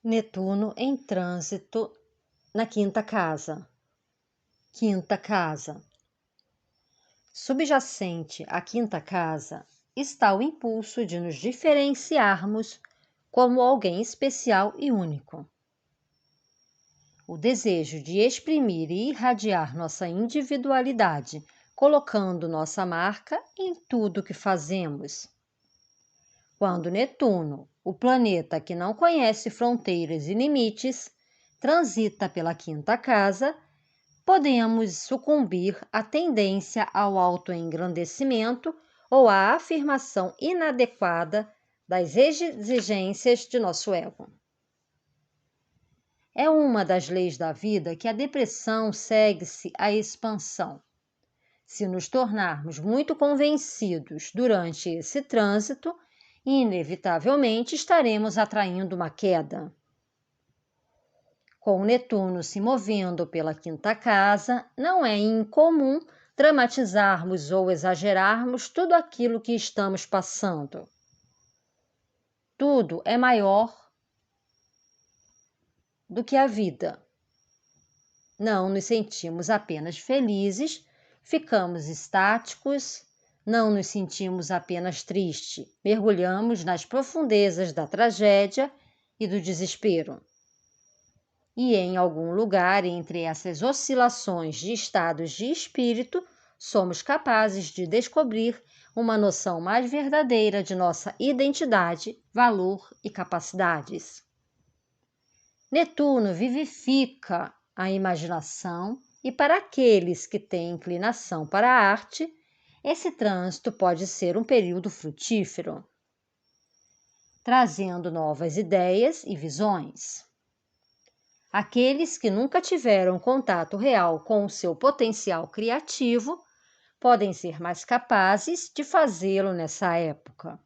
Netuno em trânsito na quinta casa. Quinta casa. Subjacente à quinta casa está o impulso de nos diferenciarmos como alguém especial e único. O desejo de exprimir e irradiar nossa individualidade, colocando nossa marca em tudo que fazemos. Quando Netuno, o planeta que não conhece fronteiras e limites, transita pela quinta casa, podemos sucumbir à tendência ao autoengrandecimento ou à afirmação inadequada das exigências de nosso ego. É uma das leis da vida que a depressão segue-se à expansão. Se nos tornarmos muito convencidos durante esse trânsito, inevitavelmente estaremos atraindo uma queda. Com Netuno se movendo pela quinta casa, não é incomum dramatizarmos ou exagerarmos tudo aquilo que estamos passando. Tudo é maior do que a vida. Não nos sentimos apenas felizes, ficamos estáticos, não nos sentimos apenas tristes, mergulhamos nas profundezas da tragédia e do desespero. E em algum lugar entre essas oscilações de estados de espírito, somos capazes de descobrir uma noção mais verdadeira de nossa identidade, valor e capacidades. Netuno vivifica a imaginação e para aqueles que têm inclinação para a arte, esse trânsito pode ser um período frutífero, trazendo novas ideias e visões. Aqueles que nunca tiveram contato real com o seu potencial criativo podem ser mais capazes de fazê-lo nessa época.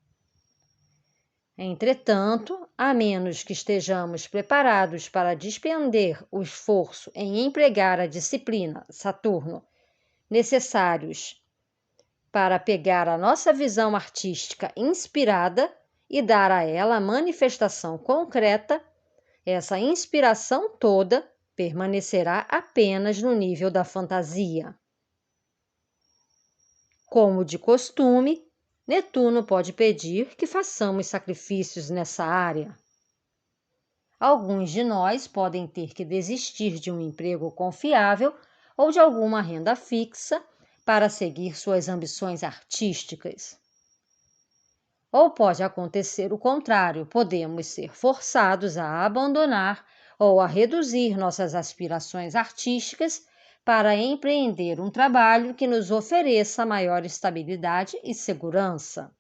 Entretanto, a menos que estejamos preparados para despender o esforço em empregar a disciplina, Saturno, necessários para pegar a nossa visão artística inspirada e dar a ela manifestação concreta, essa inspiração toda permanecerá apenas no nível da fantasia. Como de costume, Netuno pode pedir que façamos sacrifícios nessa área. Alguns de nós podem ter que desistir de um emprego confiável ou de alguma renda fixa para seguir suas ambições artísticas. Ou pode acontecer o contrário, podemos ser forçados a abandonar ou a reduzir nossas aspirações artísticas para empreender um trabalho que nos ofereça maior estabilidade e segurança.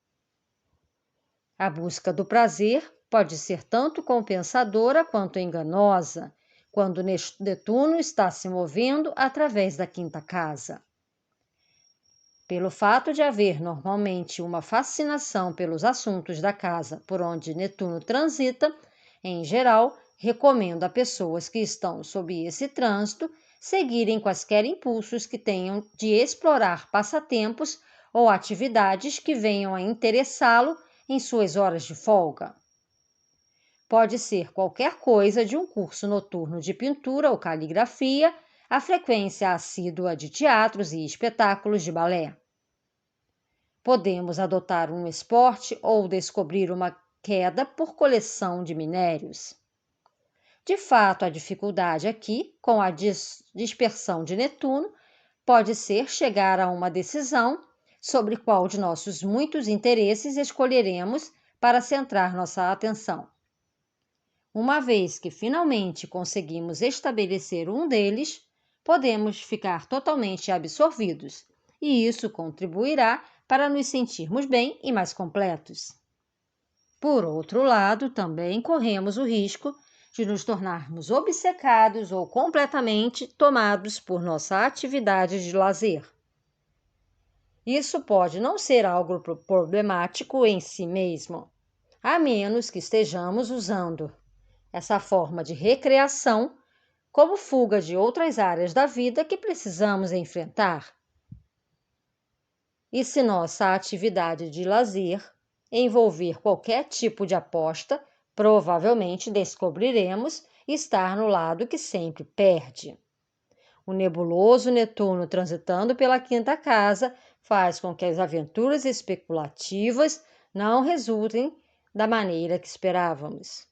A busca do prazer pode ser tanto compensadora quanto enganosa, quando Netuno está se movendo através da quinta casa. Pelo fato de haver normalmente uma fascinação pelos assuntos da casa por onde Netuno transita, em geral, recomendo a pessoas que estão sob esse trânsito seguirem quaisquer impulsos que tenham de explorar passatempos ou atividades que venham a interessá-lo em suas horas de folga. Pode ser qualquer coisa de um curso noturno de pintura ou caligrafia, a frequência assídua de teatros e espetáculos de balé. Podemos adotar um esporte ou descobrir uma queda por coleção de minérios. De fato, a dificuldade aqui, com a dispersão de Netuno, pode ser chegar a uma decisão sobre qual de nossos muitos interesses escolheremos para centrar nossa atenção. Uma vez que finalmente conseguimos estabelecer um deles, podemos ficar totalmente absorvidos, e isso contribuirá para nos sentirmos bem e mais completos. Por outro lado, também corremos o risco de nos tornarmos obcecados ou completamente tomados por nossa atividade de lazer. Isso pode não ser algo problemático em si mesmo, a menos que estejamos usando essa forma de recreação como fuga de outras áreas da vida que precisamos enfrentar. E se nossa atividade de lazer envolver qualquer tipo de aposta, Provavelmente descobriremos estar no lado que sempre perde. O nebuloso Netuno transitando pela quinta casa faz com que as aventuras especulativas não resultem da maneira que esperávamos.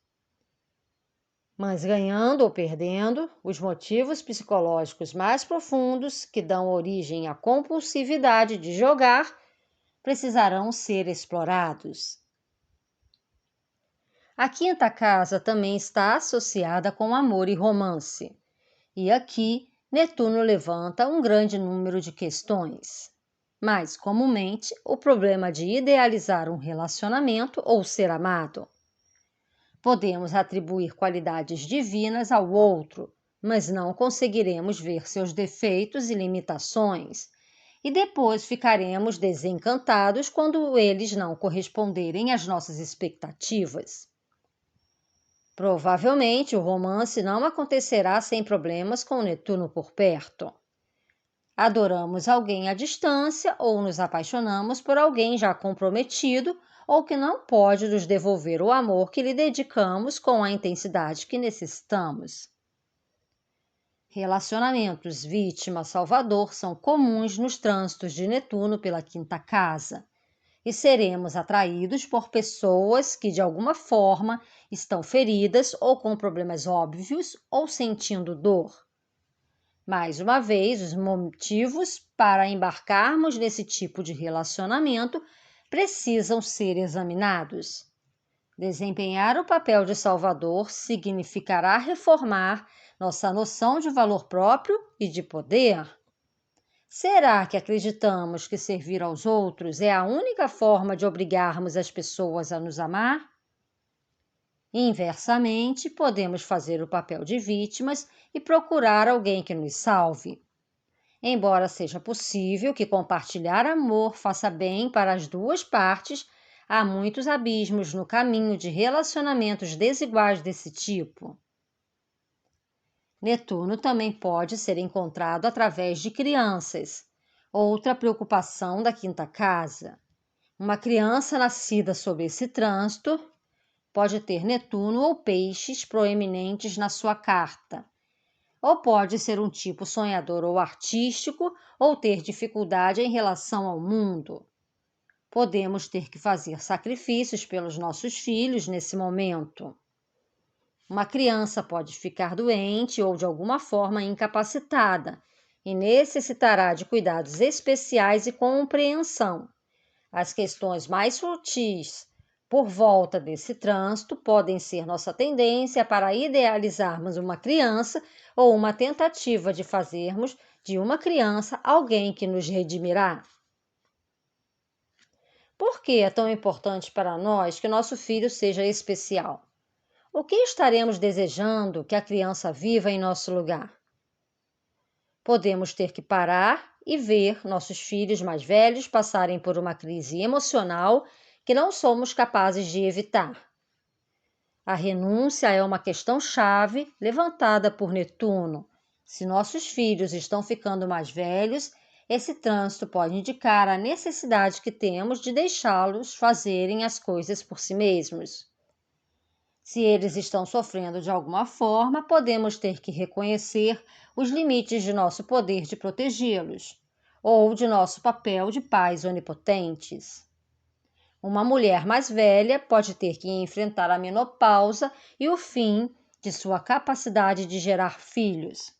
Mas ganhando ou perdendo, os motivos psicológicos mais profundos que dão origem à compulsividade de jogar precisarão ser explorados. A quinta casa também está associada com amor e romance. E aqui, Netuno levanta um grande número de questões. Mais comumente, o problema de idealizar um relacionamento ou ser amado. Podemos atribuir qualidades divinas ao outro, mas não conseguiremos ver seus defeitos e limitações, e depois ficaremos desencantados quando eles não corresponderem às nossas expectativas. Provavelmente o romance não acontecerá sem problemas com Netuno por perto. Adoramos alguém à distância ou nos apaixonamos por alguém já comprometido ou que não pode nos devolver o amor que lhe dedicamos com a intensidade que necessitamos. Relacionamentos vítima-salvador são comuns nos trânsitos de Netuno pela quinta casa, e seremos atraídos por pessoas que, de alguma forma, estão feridas ou com problemas óbvios ou sentindo dor. Mais uma vez, os motivos para embarcarmos nesse tipo de relacionamento precisam ser examinados. Desempenhar o papel de salvador significará reformar nossa noção de valor próprio e de poder. Será que acreditamos que servir aos outros é a única forma de obrigarmos as pessoas a nos amar? Inversamente, podemos fazer o papel de vítimas e procurar alguém que nos salve. Embora seja possível que compartilhar amor faça bem para as duas partes, há muitos abismos no caminho de relacionamentos desiguais desse tipo. Netuno também pode ser encontrado através de crianças, outra preocupação da quinta casa. Uma criança nascida sob esse trânsito pode ter Netuno ou peixes proeminentes na sua carta, ou pode ser um tipo sonhador ou artístico, ou ter dificuldade em relação ao mundo. Podemos ter que fazer sacrifícios pelos nossos filhos nesse momento. Uma criança pode ficar doente ou de alguma forma incapacitada e necessitará de cuidados especiais e compreensão. As questões mais sutis por volta desse trânsito podem ser nossa tendência para idealizarmos uma criança ou uma tentativa de fazermos de uma criança alguém que nos redimirá. Por que é tão importante para nós que nosso filho seja especial? O que estaremos desejando que a criança viva em nosso lugar? Podemos ter que parar e ver nossos filhos mais velhos passarem por uma crise emocional que não somos capazes de evitar. A renúncia é uma questão-chave levantada por Netuno. Se nossos filhos estão ficando mais velhos, esse trânsito pode indicar a necessidade que temos de deixá-los fazerem as coisas por si mesmos. Se eles estão sofrendo de alguma forma, podemos ter que reconhecer os limites de nosso poder de protegê-los, ou de nosso papel de pais onipotentes. Uma mulher mais velha pode ter que enfrentar a menopausa e o fim de sua capacidade de gerar filhos.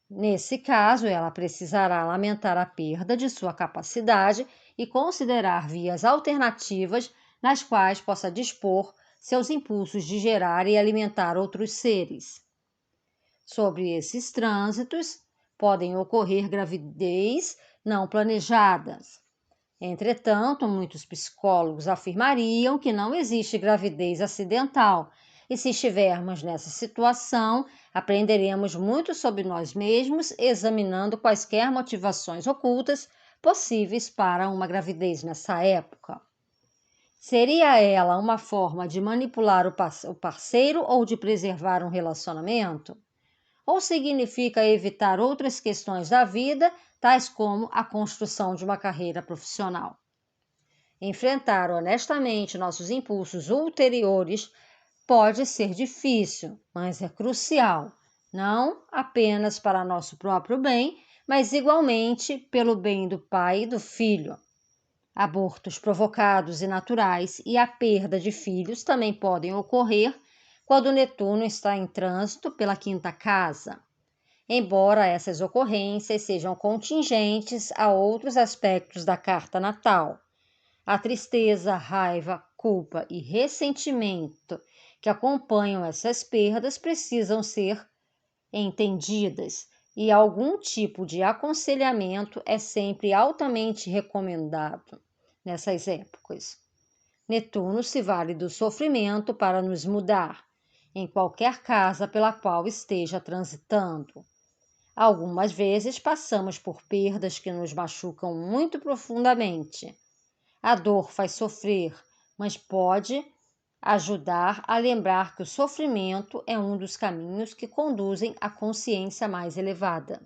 Nesse caso, ela precisará lamentar a perda de sua capacidade e considerar vias alternativas nas quais possa dispor seus impulsos de gerar e alimentar outros seres. Sobre esses trânsitos, podem ocorrer gravidez não planejadas. Entretanto, muitos psicólogos afirmariam que não existe gravidez acidental, e se estivermos nessa situação, aprenderemos muito sobre nós mesmos, examinando quaisquer motivações ocultas possíveis para uma gravidez nessa época. Seria ela uma forma de manipular o parceiro ou de preservar um relacionamento? Ou significa evitar outras questões da vida, tais como a construção de uma carreira profissional? Enfrentar honestamente nossos impulsos ulteriores pode ser difícil, mas é crucial, não apenas para nosso próprio bem, mas igualmente pelo bem do pai e do filho. Abortos provocados e naturais e a perda de filhos também podem ocorrer quando Netuno está em trânsito pela quinta casa. Embora essas ocorrências sejam contingentes a outros aspectos da carta natal, a tristeza, raiva, culpa e ressentimento que acompanham essas perdas precisam ser entendidas e algum tipo de aconselhamento é sempre altamente recomendado nessas épocas. Netuno se vale do sofrimento para nos mudar, em qualquer casa pela qual esteja transitando. Algumas vezes passamos por perdas que nos machucam muito profundamente. A dor faz sofrer, mas pode ajudar a lembrar que o sofrimento é um dos caminhos que conduzem à consciência mais elevada.